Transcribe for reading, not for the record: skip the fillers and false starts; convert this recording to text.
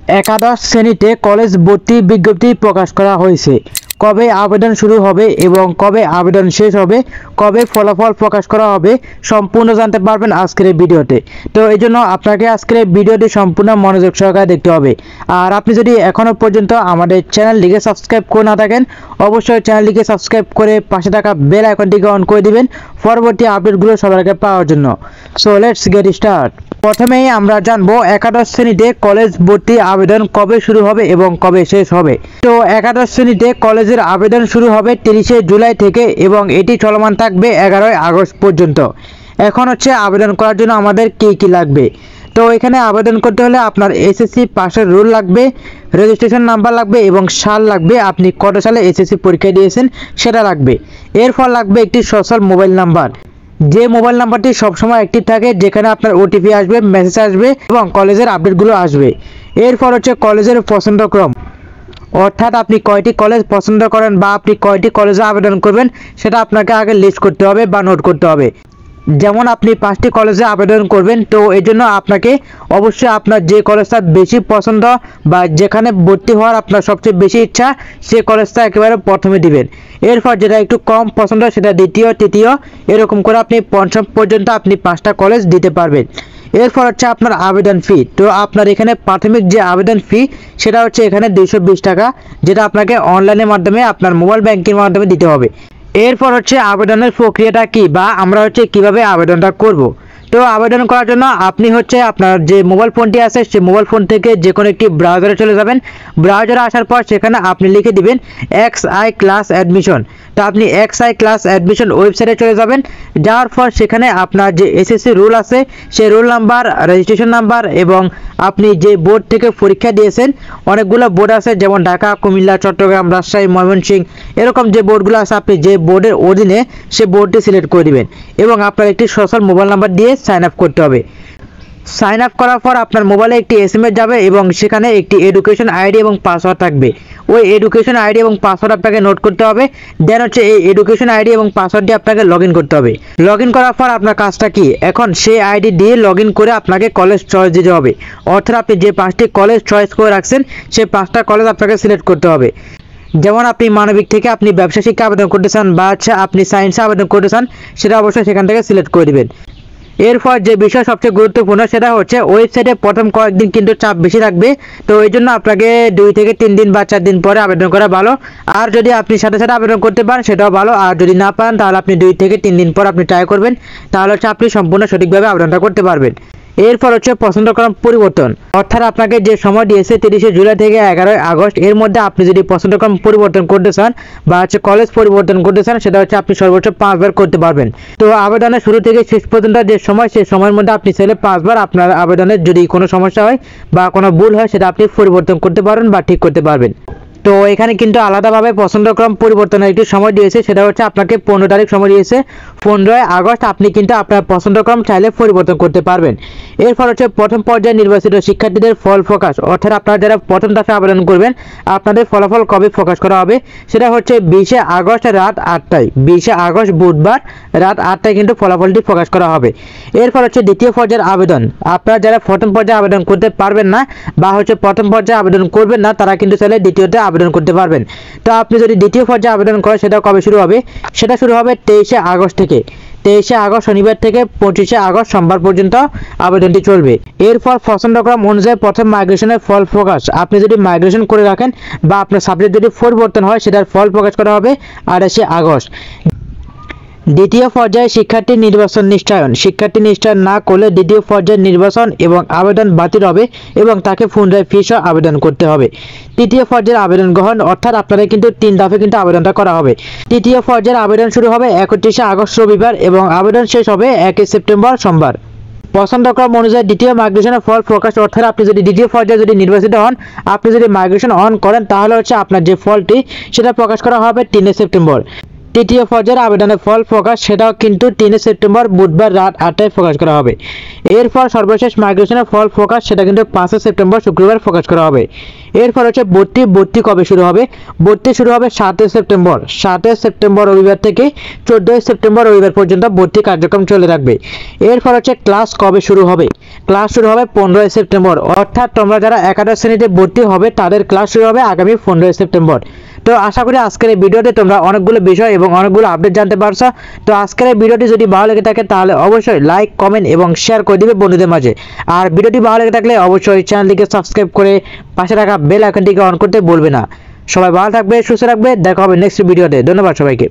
একাদশ শ্রেণীতে কলেজ ভর্তি বিজ্ঞপ্তি প্রকাশ করা হয়েছে। কবে আবেদন শুরু হবে এবং কবে আবেদন শেষ হবে, কবে ফলাফল প্রকাশ করা হবে, সম্পূর্ণ জানতে পারবেন আজকের এই ভিডিওতে। তো এই জন্য আপনাকে আজকের এই ভিডিওটি সম্পূর্ণ মনোযোগ সহকারে দেখতে হবে। আর আপনি যদি এখনও পর্যন্ত আমাদের চ্যানেলটিকে সাবস্ক্রাইব করে না থাকেন, অবশ্যই চ্যানেলটিকে সাবস্ক্রাইব করে পাশে থাকা বেল আইকনটিকে অন করে দিবেন পরবর্তী আপডেটগুলো সবার আগে পাওয়ার জন্য। So let's get start. প্রথমেই আমরা জানবো একাদশ শ্রেণীতে কলেজ ভর্তি আবেদন কবে শুরু হবে এবং কবে শেষ হবে। তো একাদশ শ্রেণীতে কলেজের আবেদন শুরু হবে 30শে জুলাই থেকে এবং এটি চলমান থাকবে 11ই আগস্ট পর্যন্ত। এখন হচ্ছে আবেদন করার জন্য আমাদের কি লাগবে। তো এখানে আবেদন করতে হলে আপনার এসএসসি পাশের রোল লাগবে, রেজিস্ট্রেশন নাম্বার লাগবে এবং সাল লাগবে, আপনি কত সালে এসএসসি পরীক্ষা দিয়েছেন সেটা লাগবে। এরপর লাগবে একটি সোশ্যাল মোবাইল নাম্বার, যে মোবাইল নাম্বারটি সবসময় অ্যাক্টিভ থাকে, যেখানে আপনার ওটিপি আসবে, মেসেজ আসবে এবং কলেজের আপডেটগুলো আসবে। এরপর হচ্ছে কলেজের পছন্দক্রম, অর্থাৎ আপনি কয়টি কলেজ পছন্দ করেন বা আপনি কয়টি কলেজে আবেদন করবেন সেটা আপনাকে আগে লিস্ট করতে হবে বা নোট করতে হবে। যেমন আপনি 5টি কলেজে আবেদন করবেন, তো এই জন্য আপনাকে অবশ্যই আপনার যে কলেজটা বেশি পছন্দ বা যেখানে ভর্তি হওয়ার আপনার সবচেয়ে বেশি ইচ্ছা সেই কলেজটা একেবারে প্রথমে দিবেন। এরপর যেটা একটু কম পছন্দ সেটা দ্বিতীয়, তৃতীয়, এরকম করে আপনি পঞ্চম পর্যন্ত আপনি 5টা কলেজ দিতে পারবেন। এরপর হচ্ছে আপনার আবেদন ফি। তো আপনার এখানে প্রাথমিক যে আবেদন ফি সেটা হচ্ছে এখানে 220 টাকা, যেটা আপনাকে অনলাইনের মাধ্যমে আপনার মোবাইল ব্যাংকের মাধ্যমে দিতে হবে। এরপর হচ্ছে আবেদনের প্রক্রিয়াটা কি বা আমরা হচ্ছে কিভাবে আবেদনটা করব। তো আবেদন করার জন্য আপনি হচ্ছে আপনার যে মোবাইল ফোনটি আছে সেই মোবাইল ফোন থেকে যে কোনো একটি ব্রাউজারে চলে যাবেন। ব্রাউজারে আসার পর সেখানে আপনি লিখে দিবেন XI ক্লাস অ্যাডমিশন। তো আপনি XI ক্লাস অ্যাডমিশন ওয়েবসাইটে চলে যাবেন। যাওয়ার পর সেখানে আপনার যে এসএসসি রোল আছে সেই রোল নাম্বার, রেজিস্ট্রেশন নাম্বার এবং আপনি যে বোর্ড থেকে পরীক্ষা দিয়েছেন, অনেকগুলো বোর্ড আছে যেমন ঢাকা, কুমিল্লা, চট্টগ্রাম, রাজশাহী, ময়মনসিংহ, এরকম যে বোর্ডগুলো আছে আপনি যে বোর্ডের অধীনে সে বোর্ডটি সিলেক্ট করে দিবেন এবং আপনার একটি সোশ্যাল মোবাইল নাম্বার দিয়ে সাইন আপ করতে হবে। সাইন আপ করার পর আপনার মোবাইলে একটি এসএমএস যাবে এবং সেখানে একটি এডুকেশন আইডি এবং পাসওয়ার্ড থাকবে। ওই এডুকেশন আইডি এবং পাসওয়ার্ড আপনাকে নোট করতে হবে। দেন হচ্ছে এই এডুকেশন আইডি এবং পাসওয়ার্ড দিয়ে আপনাকে লগ ইন করতে হবে। লগ ইন করার পর আপনার কাজটা কি, এখন সেই আইডি দিয়ে লগ ইন করে আপনাকে কলেজ চয়েস দিতে হবে। অর্থাৎ আপনি যে 5টি কলেজ চয়েস করে রাখছেন সেই 5টা কলেজ আপনাকে সিলেক্ট করতে হবে। যেমন আপনি মানবিক থেকে আপনি ব্যবসা শিক্ষা আবেদন করতে চান বা আপনি সায়েন্সে আবেদন করতে চান, সেটা অবশ্যই সেখান থেকে সিলেক্ট করে দিবেন। এরপর যে বিষয় সবচেয়ে গুরুত্বপূর্ণ সেটা হচ্ছে ওয়েবসাইটে প্রথম কয়েকদিন কিন্তু চাপ বেশি থাকবে। তো এই জন্য আপনাকে 2 থেকে 3 দিন বা 4 দিন পরে আবেদন করা ভালো। আর যদি আপনি সাথে সাথে আবেদন করতে পারেন সেটাও ভালো। আর যদি না পান তাহলে আপনি 2 থেকে 3 দিন পর আপনি ট্রাই করবেন, তাহলে হচ্ছে আপনি সম্পূর্ণ সঠিকভাবে আবেদনটা করতে পারবেন। এরপর হচ্ছে পছন্দক্রম পরিবর্তন, অর্থাৎ আপনাকে যে সময় দিয়েছে 30শে জুলাই থেকে 11ই আগস্ট, এর মধ্যে আপনি যদি পছন্দক্রম পরিবর্তন করতে চান বা হচ্ছে কলেজ পরিবর্তন করতে চান সেটা হচ্ছে আপনি সর্বোচ্চ 5 বার করতে পারবেন। তো আবেদনের শুরু থেকে শেষ পর্যন্ত যে সময় সেই সময়ের মধ্যে আপনি চাইলে 5 বার আপনার আবেদনের যদি কোনো সমস্যা হয় বা কোনো ভুল হয় সেটা আপনি পরিবর্তন করতে পারবেন বা ঠিক করতে পারবেন। তো এখানে কিন্তু আলাদাভাবে পছন্দক্রম পরিবর্তনের একটি সময় দিয়েছে, সেটা হচ্ছে আপনাকে 15 তারিখ সময় দিয়েছে। 15ই আগস্ট আপনি কিন্তু আপনার পছন্দক্রম চাইলে পরিবর্তন করতে পারবেন। এরপর হচ্ছে প্রথম পর্যায়ে নির্বাচিত শিক্ষার্থীদের ফল প্রকাশ, অর্থাৎ আপনারা যারা প্রথম দফে আবেদন করবেন আপনাদের ফলাফল কবে প্রকাশ করা হবে সেটা হচ্ছে 20শে আগস্ট রাত 8টায়। 20শে আগস্ট বুধবার রাত 8টায় কিন্তু ফলাফলটি প্রকাশ করা হবে। এরপর হচ্ছে দ্বিতীয় পর্যায়ের আবেদন, আপনারা যারা প্রথম পর্যায়ে আবেদন করতে পারবেন না বা হচ্ছে প্রথম পর্যায়ে আবেদন করবেন না তারা কিন্তু চাইলে দ্বিতীয়তে আবেদন করতে পারবেন। তো আপনি যদি দ্বিতীয় পর্যায়ে আবেদন করেন সেটা কবে শুরু হবে, সেটা শুরু হবে 23শে আগস্ট থেকে। 23শে আগস্ট শনিবার থেকে 25শে আগস্ট সোমবার পর্যন্ত আবেদনটি চলবে। এরপর পছন্দক্রম অনুযায়ী প্রথম মাইগ্রেশনের ফল প্রকাশ, আপনি যদি মাইগ্রেশন করে রাখেন বা আপনার সাবজেক্ট যদি পরিবর্তন হয় সেটার ফল প্রকাশ করা হবে 28শে আগস্ট। দ্বিতীয় পর্যায়ে শিক্ষার্থী নির্বাচন নিশ্চয়ন, শিক্ষার্থী নিশ্চয়ন না করলে দ্বিতীয় পর্যায়ের নির্বাচন এবং আবেদন বাতিল হবে এবং তাকে পুনরায় ফিসও আবেদন করতে হবে। তৃতীয় পর্যায়ের আবেদন গ্রহণ, অর্থাৎ আপনাদের কিন্তু 3 দফে কিন্তু আবেদনটা করা হবে। তৃতীয় পর্যায়ের আবেদন শুরু হবে 31শে আগস্ট রবিবার এবং আবেদন শেষ হবে 1 সেপ্টেম্বর সোমবার। পছন্দক্রম অনুযায়ী দ্বিতীয় মাইগ্রেশনের ফল প্রকাশ, অর্থাৎ আপনি যদি দ্বিতীয় পর্যায়ে যদি নির্বাচিত হন, আপনি যদি মাইগ্রেশন অন করেন তাহলে হচ্ছে আপনার যে ফলটি সেটা প্রকাশ করা হবে 3 সেপ্টেম্বর। তৃতীয় পর্যায়ের আবেদনের ফল প্রকাশ সেটাও কিন্তু 3 সেপ্টেম্বর বুধবার রাত 8টায় প্রকাশ করা হবে। এরপর সর্বশেষ মাইগ্রেশনের ফল প্রকাশ সেটা কিন্তু 5 সেপ্টেম্বর শুক্রবার প্রকাশ করা হবে। এরপর হচ্ছে ভর্তি কবে শুরু হবে? ভর্তি শুরু হবে 7 সেপ্টেম্বর। 7 সেপ্টেম্বর রবিবার থেকে 14 সেপ্টেম্বর রবিবার পর্যন্ত ভর্তি কার্যক্রম চলে থাকবে। এরপর হচ্ছে ক্লাস কবে শুরু হবে? ক্লাস শুরু হবে 15 সেপ্টেম্বর। অর্থাৎ তোমরা যারা একাদশ শ্রেণীতে ভর্তি হবে তাদের ক্লাস শুরু হবে আগামী 15 সেপ্টেম্বর। তো আশা করি আজকের এই ভিডিওতে তোমরা অনেকগুলো বিষয় এবং অনেকগুলো আপডেট জানতে পারছো। তো আজকের এই ভিডিওটি যদি ভালো লেগে থাকে তাহলে অবশ্যই লাইক, কমেন্ট এবং শেয়ার করে দিবে বন্ধুদের মাঝে। আর ভিডিওটি ভালো লেগে থাকলে অবশ্যই চ্যানেলটিকে সাবস্ক্রাইব করে পাশে থাকা বেল আইকনটিকে অন করতে ভুলবে না। সবাই ভালো থাকবে, সুস্থ থাকবে, দেখা হবে নেক্সট ভিডিওতে। ধন্যবাদ সবাইকে।